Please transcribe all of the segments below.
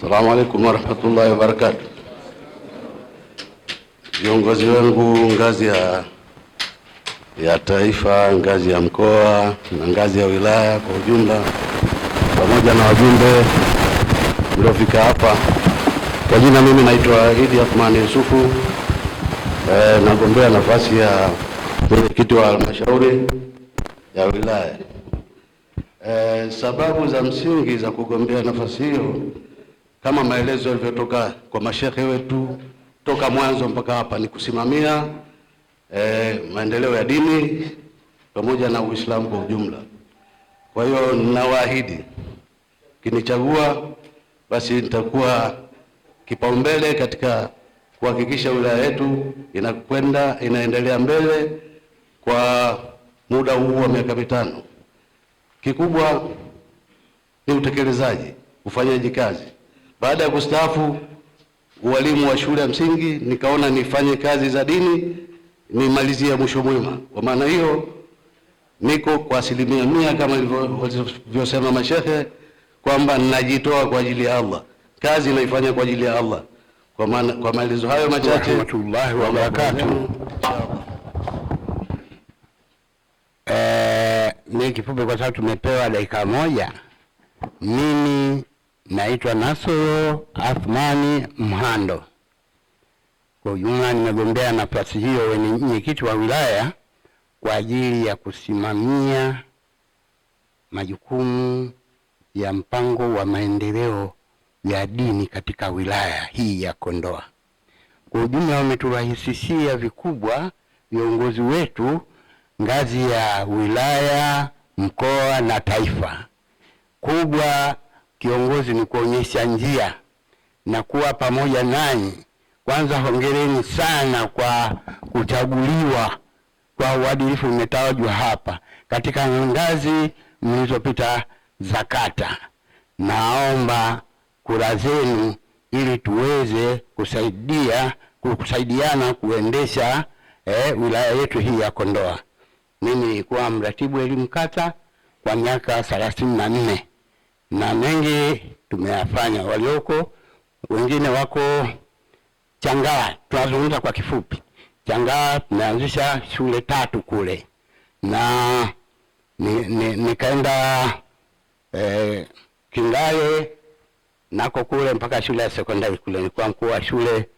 Assalamu alaikum warahmatullahi wabarakatuh. Viongozi wangu ngazi ya taifa, ngazi ya mkoa na ngazi ya wilaya kwa ujumla, pamoja na wajumbe mliofika hapa. Kwa jina mimi naitwa Idi Athmani Yusufu, nagombea nafasi ya mwenyekiti wa halmashauri ya wilaya. Sababu za msingi za kugombea nafasi hiyo kama maelezo yalivyotoka kwa mashehe wetu toka mwanzo mpaka hapa ni kusimamia maendeleo ya dini pamoja na Uislamu kwa ujumla. Kwa hiyo ninawaahidi kinichagua, basi nitakuwa kipaumbele katika kuhakikisha wilaya yetu inaendelea mbele kwa muda huu wa miaka mitano. Kikubwa ni utekelezaji, ufanyaji kazi. Baada ya kustaafu ualimu wa shule ya msingi, nikaona nifanye kazi za dini nimalizie mwisho mwema. Kwa maana hiyo niko kwa 100% kama walivyosema mashehe kwamba ninajitoa kwa ajili ya Allah. Kazi naifanya kwa ajili ya Allah. Kwa maelezo hayo machache, rahmatullahi wa barakatuh. Ni kifupi kwa sababu tumepewa dakika moja. Mimi naitwa Nasoro Athmani Mhando. Kwa ujumla nimegombea nafasi hiyo ni mwenyekiti wa wilaya kwa ajili ya kusimamia majukumu ya mpango wa maendeleo ya dini katika wilaya hii ya Kondoa. Kwa ujumla wameturahisishia vikubwa viongozi wetu ngazi ya wilaya, mkoa na taifa. Kubwa kiongozi ni kuonyesha njia na kuwa pamoja nanyi. Kwanza hongereni sana kwa kuchaguliwa kwa uadilifu umetajwa hapa katika ngazi mlizopita za kata. Naomba kura zenu ili tuweze kusaidiana kuendesha wilaya yetu hii ya Kondoa. Mimi nilikuwa mratibu elimu kata kwa miaka 34 na mengi tumeyafanya. Walioko wengine wako Changaa, tunazungumza kwa kifupi. Changaa tumeanzisha shule 3 kule, na nikaenda Kingae nako kule mpaka shule ya sekondari kule. Nilikuwa mkuu wa shule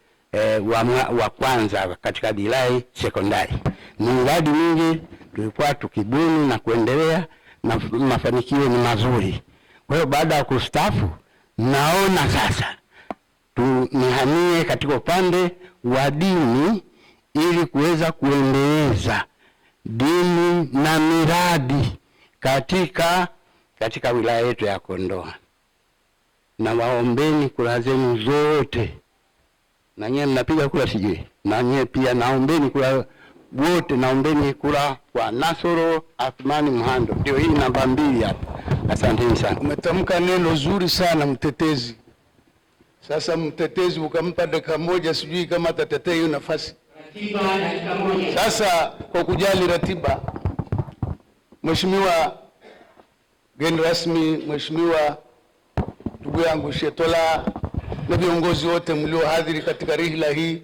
wa kwanza katika Dilai sekondari. Ni miradi mingi tulikuwa tukibuni na kuendelea na mafanikio ni mazuri. Kwa hiyo baada ya kustaafu naona sasa nihamie katika upande wa dini ili kuweza kuendeleza dini na miradi katika wilaya yetu ya Kondoa. Na waombeni kura zenu zote. Na nyie mnapiga kura sijui. Na nyie pia naombeni kura wote, naombeni kura kwa Nasoro Athmani Mhando. Ndio hii namba 2 hapa. Asanteni sana. Umetamka neno zuri sana mtetezi. Sasa mtetezi ukampa dakika moja, sijui kama atatetea hiyo nafasi. Ratiba dakika moja. Sasa kwa kujali ratiba, Mheshimiwa mgeni rasmi, Mheshimiwa ndugu yangu Shetola na viongozi wote mliohadhiri katika rihla hii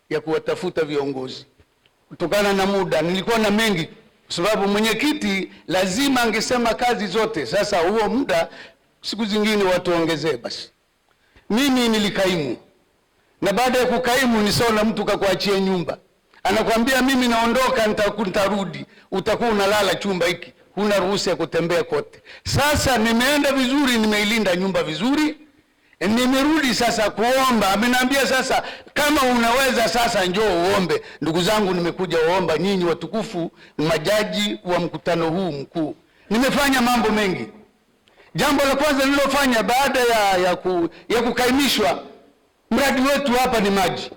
ya kuwatafuta viongozi. Kutokana na muda nilikuwa na mengi, kwa sababu mwenyekiti lazima angesema kazi zote. Sasa huo muda siku zingine watu ongezee basi. Mimi nilikaimu, na baada ya kukaimu ni sawa na mtu kakuachia nyumba. Anakuambia mimi naondoka, nitarudi, utakuwa unalala chumba hiki, huna ruhusa ya kutembea kote. Sasa nimeenda vizuri, nimeilinda nyumba vizuri, nimerudi sasa kuomba. Ameniambia sasa kama unaweza sasa njoo uombe. Ndugu zangu, nimekuja uomba nyinyi watukufu majaji wa mkutano huu mkuu. Nimefanya mambo mengi. Jambo la kwanza nililofanya baada ya kukaimishwa, mradi wetu hapa ni maji.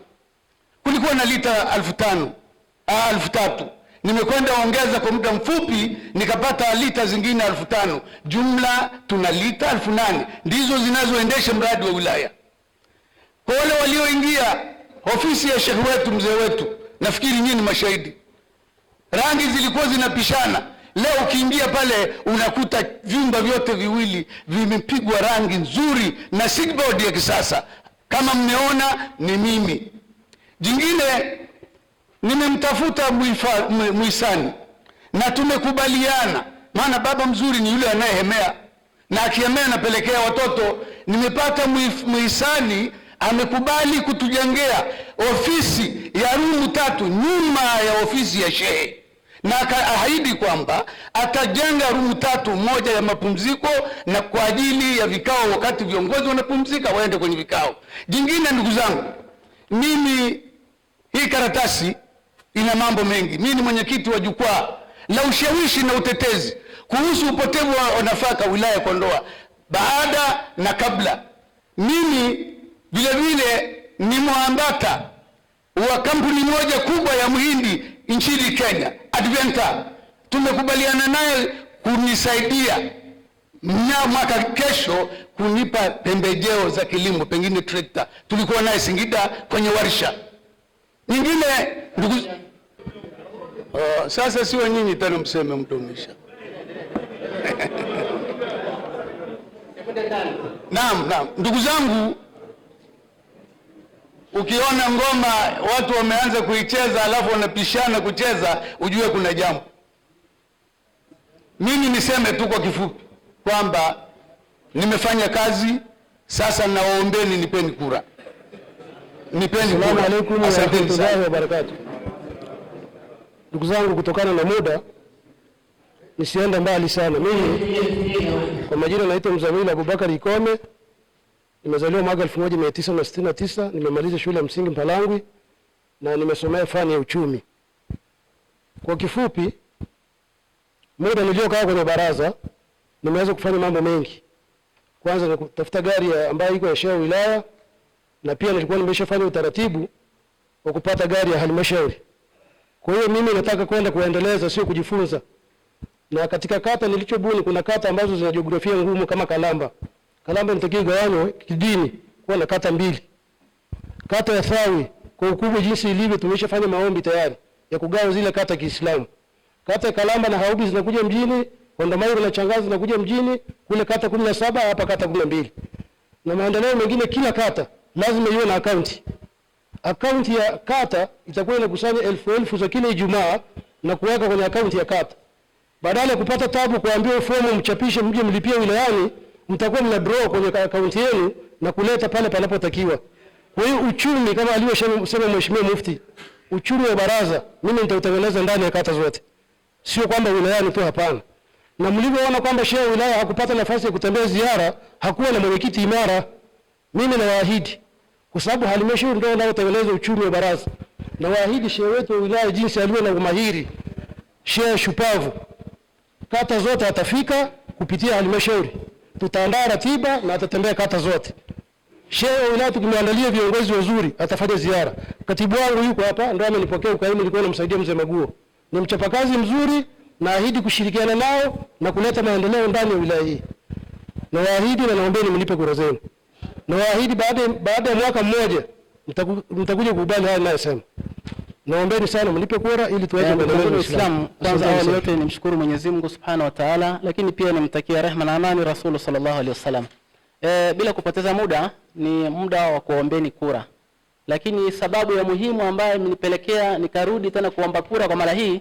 Kulikuwa na lita 3,000. Nimekwenda ongeza kwa muda mfupi, nikapata lita zingine 5,000. Jumla tuna lita 8,000 ndizo zinazoendesha mradi wa wilaya. Kwa wale walioingia ofisi ya shehe wetu, mzee wetu, nafikiri nyinyi ni mashahidi. Rangi zilikuwa zinapishana. Leo ukiingia pale unakuta vyumba vyote viwili vimepigwa rangi nzuri na sigboard ya kisasa. Kama mmeona ni mimi. Jingine, nimemtafuta muhisani na tumekubaliana, maana baba mzuri ni yule anayehemea, na akihemea anapelekea watoto. Nimepata muhisani amekubali kutujengea ofisi ya rumu 3 nyuma ya ofisi ya shehe, na akaahidi kwamba atajenga rumu 3, moja ya mapumziko na kwa ajili ya vikao, wakati viongozi wanapumzika waende kwenye vikao. Jingine, ndugu zangu, mimi hii karatasi ina mambo mengi. Mimi ni mwenyekiti wa jukwaa la ushawishi na utetezi kuhusu upotevu wa nafaka wilaya ya Kondoa baada na kabla. Mimi vile vile ni mwambata wa kampuni moja kubwa ya Mhindi nchini Kenya, Adventa. Tumekubaliana naye kunisaidia mwaka kesho kunipa pembejeo za kilimo, pengine trekta. Tulikuwa naye Singida kwenye warsha. Nyingine, ndugu, sasa sio nyinyi tena mseme mtumisha. Naam, ndugu zangu, ukiona ngoma watu wameanza kuicheza alafu wanapishana kucheza, ujue kuna jambo. Mimi niseme tu kwa kifupi kwamba nimefanya kazi, sasa nawaombeni nipeni kura. Nipeni kura. Asalamu alaykum wa rahmatullahi wa barakatuh. Ndugu zangu, kutokana na muda nisiende mbali sana. Mimi kwa majina naitwa Mzamili Abubakar Ikome. Nimezaliwa mwaka 1969, nimemaliza shule ya msingi Mpalangwi na nimesomea fani ya uchumi. Kwa kifupi, muda niliokaa kwenye baraza nimeweza kufanya mambo mengi. Kwanza ni kutafuta gari ambayo iko ya shehe wilaya, na pia nilikuwa nimeshafanya utaratibu wa kupata gari ya halmashauri. Kwa hiyo mimi nataka kwenda kuendeleza, sio kujifunza. Na katika kata nilichobuni, kuna kata ambazo zina jiografia ngumu kama Kalamba. Kalamba inatakiwa igawanywe kidini kuwa na kata 2. Kata ya Thawi kwa ukubwa jinsi ilivyo tumeshafanya maombi tayari ya kugawa zile kata Kiislamu. Kata ya Kalamba na Haubi zinakuja mjini, Kondamairo na Changazi zinakuja mjini, kule kata 17, hapa kata 12. Na maendeleo mengine, kila kata lazima iwe na akaunti. Akaunti ya kata itakuwa inakusanya elfu za kila Ijumaa na kuweka kwenye akaunti ya kata. Badala ya kupata tabu kuambiwa fomu mchapishe mje mlipie wilayani, mtakuwa mna draw kwenye akaunti yenu na kuleta pale panapotakiwa. Kwa hiyo uchumi, kama aliyosema Mheshimiwa Mufti, uchumi wa baraza mimi nitautengeneza ndani ya kata zote, sio kwamba wilayani tu, hapana. Na mlivyoona kwamba shehe wilaya hakupata nafasi ya kutembea ziara, hakuwa na mwenyekiti imara, mimi nawaahidi, kwa sababu halmashauri ndio inayotengeneza uchumi wa baraza, na waahidi shehe wetu wa wilaya jinsi alivyo na umahiri, shehe shupavu, kata zote atafika kupitia halmashauri. Tutaandaa ratiba na atatembea kata zote. Shehe wa wilaya tukimwandalia viongozi wazuri atafanya ziara. Katibu wangu yuko hapa, ndio amenipokea ukaimu, nilikuwa namsaidia mzee Maguo. Ni mchapakazi mzuri, na ahidi kushirikiana nao na kuleta maendeleo ndani ya wilaya hii. Na waahidi na naombeni mnipe kura zenu. Na waahidi baada ya mwaka mmoja mtakuja kukubali haya ninayosema. Naombeni sana mnipe kura ili tuweze kuendelea na Uislamu. Kwanza awali yote nimshukuru Mwenyezi Mungu Subhanahu wa Ta'ala, lakini pia nimtakia rehema na amani Rasul sallallahu alaihi wasallam. Bila kupoteza muda, ni muda wa kuombeni kura. Lakini sababu ya muhimu ambayo imenipelekea nikarudi tena kuomba kura kwa mara hii,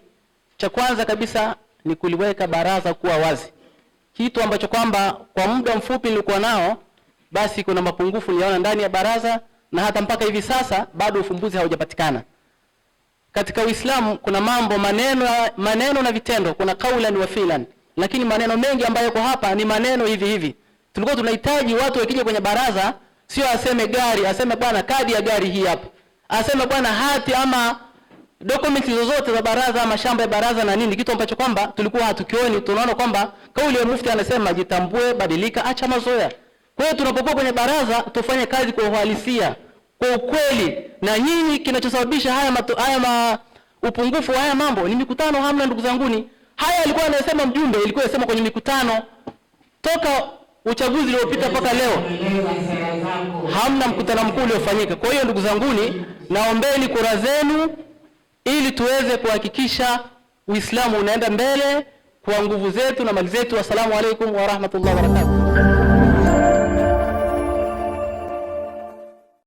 cha kwanza kabisa ni kuliweka baraza kuwa wazi. Kitu ambacho kwamba kwa muda mfupi nilikuwa nao, basi kuna mapungufu niliona ndani ya baraza, na hata mpaka hivi sasa bado ufumbuzi haujapatikana. Katika Uislamu kuna mambo maneno na vitendo, kuna kaulan wa filan, lakini maneno mengi ambayo yako hapa ni maneno hivi. Tulikuwa tunahitaji watu wakija kwenye baraza, sio aseme gari, aseme bwana kadi ya gari hii hapa, aseme bwana hati ama documents zozote za baraza, mashamba ya baraza na nini, kitu ambacho kwamba tulikuwa hatukioni. Tunaona kwamba kauli ya Mufti anasema jitambue, badilika, acha mazoea. Kwa hiyo tunapokuwa kwenye baraza tufanye kazi kwa uhalisia, kwa ukweli. Na nyinyi kinachosababisha haya upungufu wa haya mambo ni mikutano hamna, ndugu zanguni. Haya alikuwa anasema mjumbe, ilikuwa inasema kwenye mikutano toka uchaguzi uliopita mpaka leo hamna mkutano mkuu uliofanyika. Kwa hiyo ndugu zanguni, naombeni kura zenu ili tuweze kuhakikisha Uislamu unaenda mbele, kwa nguvu zetu na mali zetu. Assalamu alaikum wa rahmatullahi wa barakatuh.